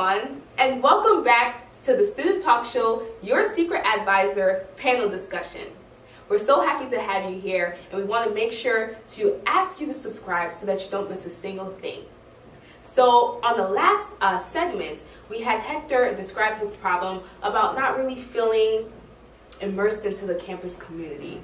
everyone, and welcome back to the Student Talk Show, Your Secret Advisor panel discussion. We're so happy to have you here, and we want to make sure to ask you to subscribe so that you don't miss a single thing. So on the last segment, we had Hector describe his problem about not really feeling immersed into the campus community,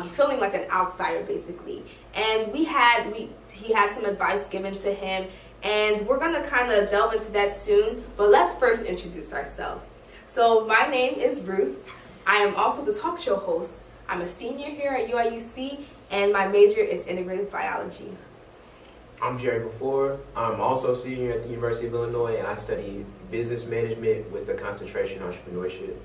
feeling like an outsider basically. And he had some advice given to him, and we're gonna kind of delve into that soon. But let's first introduce ourselves. So my name is Ruth. I am also the talk show host. I'm a senior here at UIUC, and my major is integrated biology. I'm Jerry Before. I'm also a senior at the University of Illinois, and I study business management with a concentration in entrepreneurship.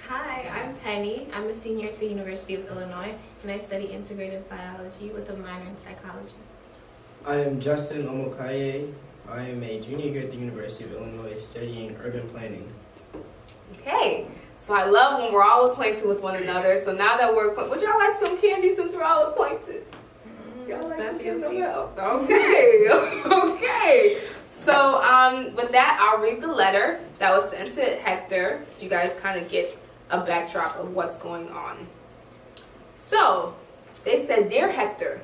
Hi, I'm Penny. I'm a senior at the University of Illinois, and I study integrated biology with a minor in psychology. I am Justin Omokaye. I am a junior here at the University of Illinois studying urban planning. Okay, so I love when we're all acquainted with one another. So now that we're acquainted, would y'all like some candy since we're all acquainted? Y'all like some candy? Okay, okay. So with that, I'll read the letter that was sent to Hector. You guys kind of get a backdrop of what's going on. So they said, "Dear Hector,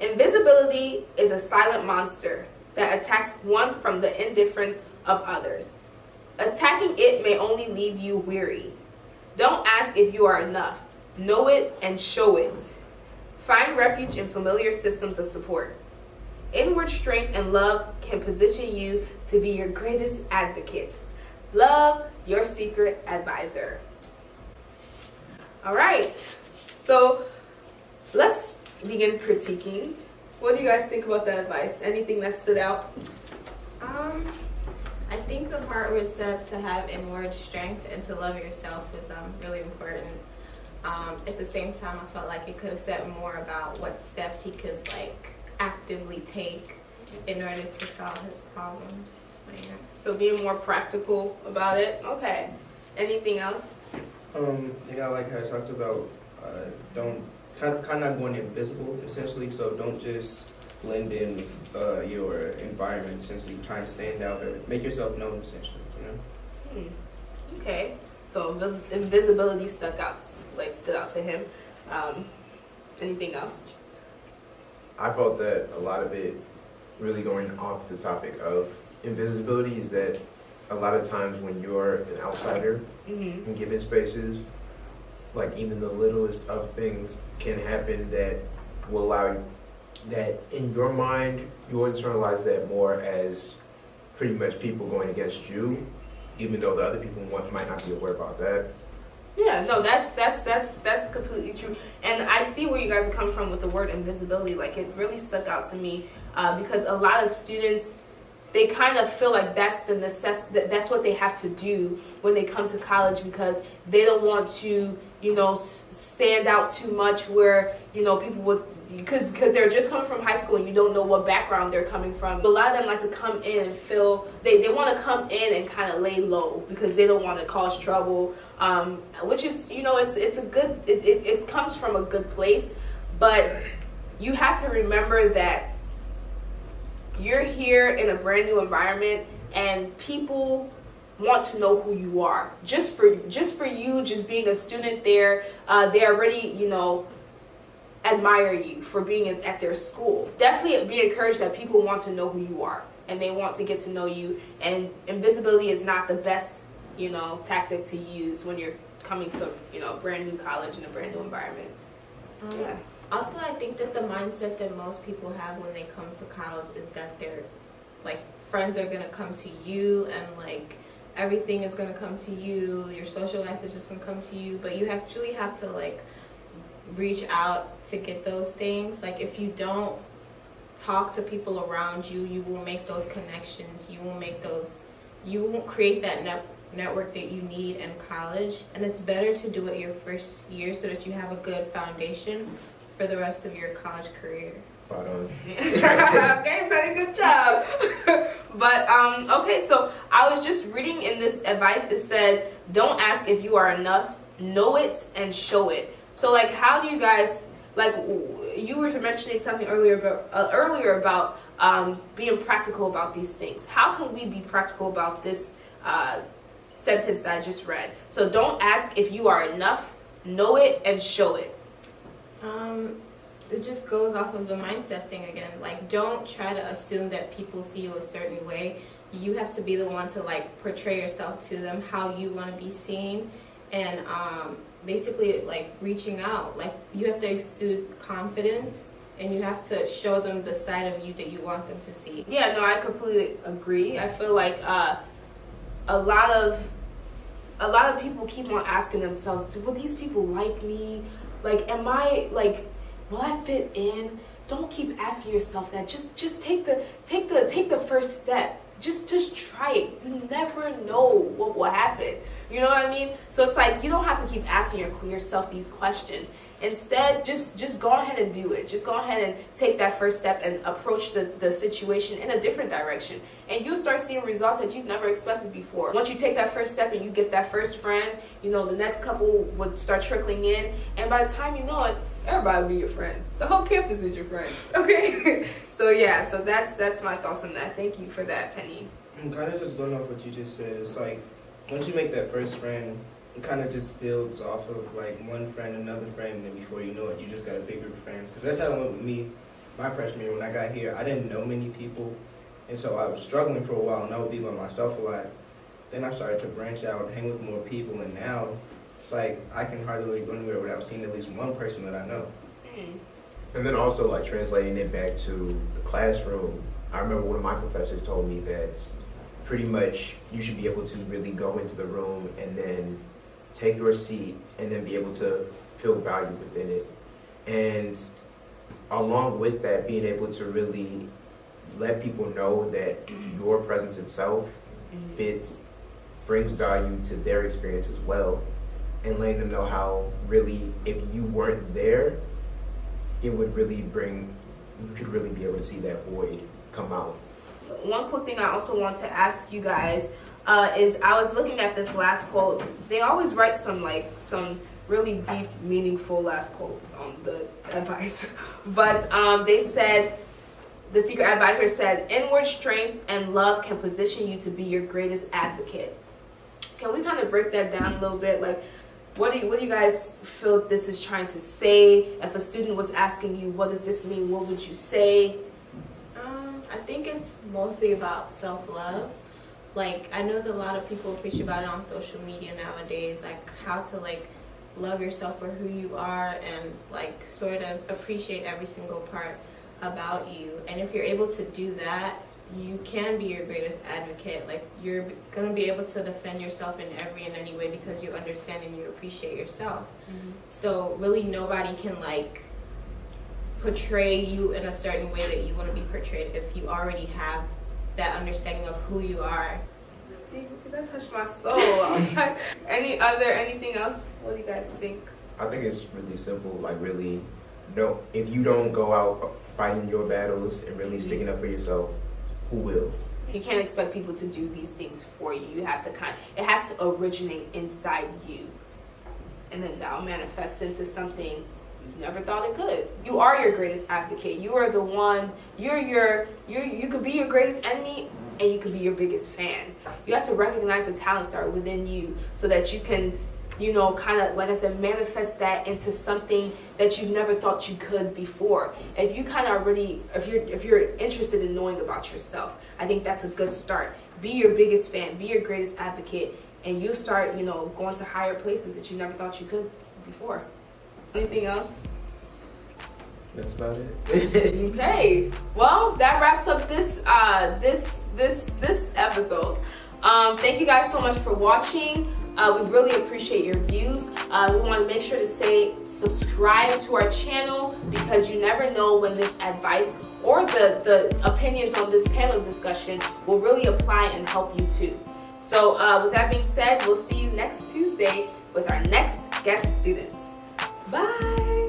invisibility is a silent monster that attacks one from the indifference of others. Attacking it may only leave you weary. Don't ask if you are enough. Know it and show it. Find refuge in familiar systems of support. Inward strength and love can position you to be your greatest advocate. Love, your secret advisor." All right, so let's begin critiquing. What do you guys think about that advice? Anything that stood out? I think the part where it said to have inward strength and to love yourself was really important. At the same time, I felt like it could have said more about what steps he could actively take in order to solve his problem. So being more practical about it. Okay. Anything else? I like how I talked about don't kind of not going invisible essentially. So don't just blend in with your environment. Essentially, try and stand out or make yourself known. Essentially, you know. Okay. So invisibility stood out to him. Anything else? I felt that a lot of it, really going off the topic of invisibility, is that a lot of times when you're an outsider in given spaces, like even the littlest of things can happen that will allow you, that in your mind, you internalize that more as pretty much people going against you, even though the other people might not be aware about that. Yeah, no, that's completely true. And I see where you guys are coming from with the word invisibility. Like, it really stuck out to me because a lot of students, they kind of feel like that's the that's what they have to do when they come to college, because they don't want to, stand out too much where, people would, because they're just coming from high school and you don't know what background they're coming from. But a lot of them like to come in and feel, they want to come in and kind of lay low because they don't want to cause trouble, which is, it's a good, it comes from a good place. But you have to remember that you're here in a brand new environment and people want to know who you are. Just for you, just being a student there, they already, admire you for being at their school. Definitely be encouraged that people want to know who you are and they want to get to know you. And invisibility is not the best, tactic to use when you're coming to, a brand new college in a brand new environment. Yeah. Also, I think that the mindset that most people have when they come to college is that their friends are gonna come to you and everything is gonna come to you. Your social life is just gonna come to you, but you actually have to reach out to get those things. If you don't talk to people around you, you will make those connections. You won't create that network that you need in college, and it's better to do it your first year so that you have a good foundation for the rest of your college career. Spot on. Okay, very good job. But okay, so I was just reading in this advice. It said, "Don't ask if you are enough. Know it and show it." So how do you guys, you were mentioning something earlier about being practical about these things. How can we be practical about this sentence that I just read? So don't ask if you are enough, know it and show it. It just goes off of the mindset thing again. Like, don't try to assume that people see you a certain way. You have to be the one to like portray yourself to them how you want to be seen, and basically like reaching out. Like, you have to exude confidence, and you have to show them the side of you that you want them to see. Yeah, no, I completely agree. I feel like a lot of people keep on asking themselves, will these people like me? Like, am I like, will I fit in? Don't keep asking yourself that. Just take the first step. Just try it. You never know what will happen. You know what I mean? So it's like, you don't have to keep asking yourself these questions. Instead, just go ahead and do it. Just go ahead and take that first step and approach the situation in a different direction. And you'll start seeing results that you've never expected before. Once you take that first step and you get that first friend, the next couple would start trickling in. And by the time you know it, everybody will be your friend. The whole campus is your friend. Okay? So that's my thoughts on that. Thank you for that, Penny. I'm kind of just going off what you just said. It's like, once you make that first friend, it kind of just builds off of like one friend, another friend, and then before you know it, you just got a big group of friends. Because that's how it went with me my freshman year. When I got here, I didn't know many people, and so I was struggling for a while, and I would be by myself a lot. Then I started to branch out and hang with more people, and now it's like I can hardly go anywhere without seeing at least one person that I know. And then also like translating it back to the classroom, I remember one of my professors told me that pretty much you should be able to really go into the room and then take your seat and then be able to feel value within it. And along with that, being able to really let people know that your presence itself brings value to their experience as well, and letting them know how really, if you weren't there, it would really you could really be able to see that void come out. One quick thing I also want to ask you guys is, I was looking at this last quote. They always write some really deep, meaningful last quotes on the advice. But they said, the secret advisor said, inward strength and love can position you to be your greatest advocate. Can we kind of break that down a little bit? Like, what do you guys feel this is trying to say? If a student was asking you, what does this mean? What would you say? I think it's mostly about self-love. Like, I know that a lot of people preach about it on social media nowadays, like how to like love yourself for who you are and like sort of appreciate every single part about you. And if you're able to do that, you can be your greatest advocate. Like, you're going to be able to defend yourself in every and any way because you understand and you appreciate yourself. So really nobody can like portray you in a certain way that you want to be portrayed if you already have that understanding of who you are. Steve, that touched my soul. I was like, anything else? What do you guys think? I think it's really simple. Like, really, no, if you don't go out fighting your battles and really sticking up for yourself, who will? You can't expect people to do these things for you. You have to it has to originate inside you, and then that'll manifest into something you never thought it could. You are your greatest advocate. You are the one. You could be your greatest enemy, and you could be your biggest fan. You have to recognize the talents that are within you, so that you can, kind of, like I said, manifest that into something that you never thought you could before. If you kind of already, if you're interested in knowing about yourself, I think that's a good start. Be your biggest fan. Be your greatest advocate, and you start, going to higher places that you never thought you could before. Anything else? That's about it. Okay. Well, that wraps up this episode. Thank you guys so much for watching. We really appreciate your views. We want to make sure to say subscribe to our channel, because you never know when this advice or the opinions on this panel discussion will really apply and help you too. So with that being said, we'll see you next Tuesday with our next guest student. Bye.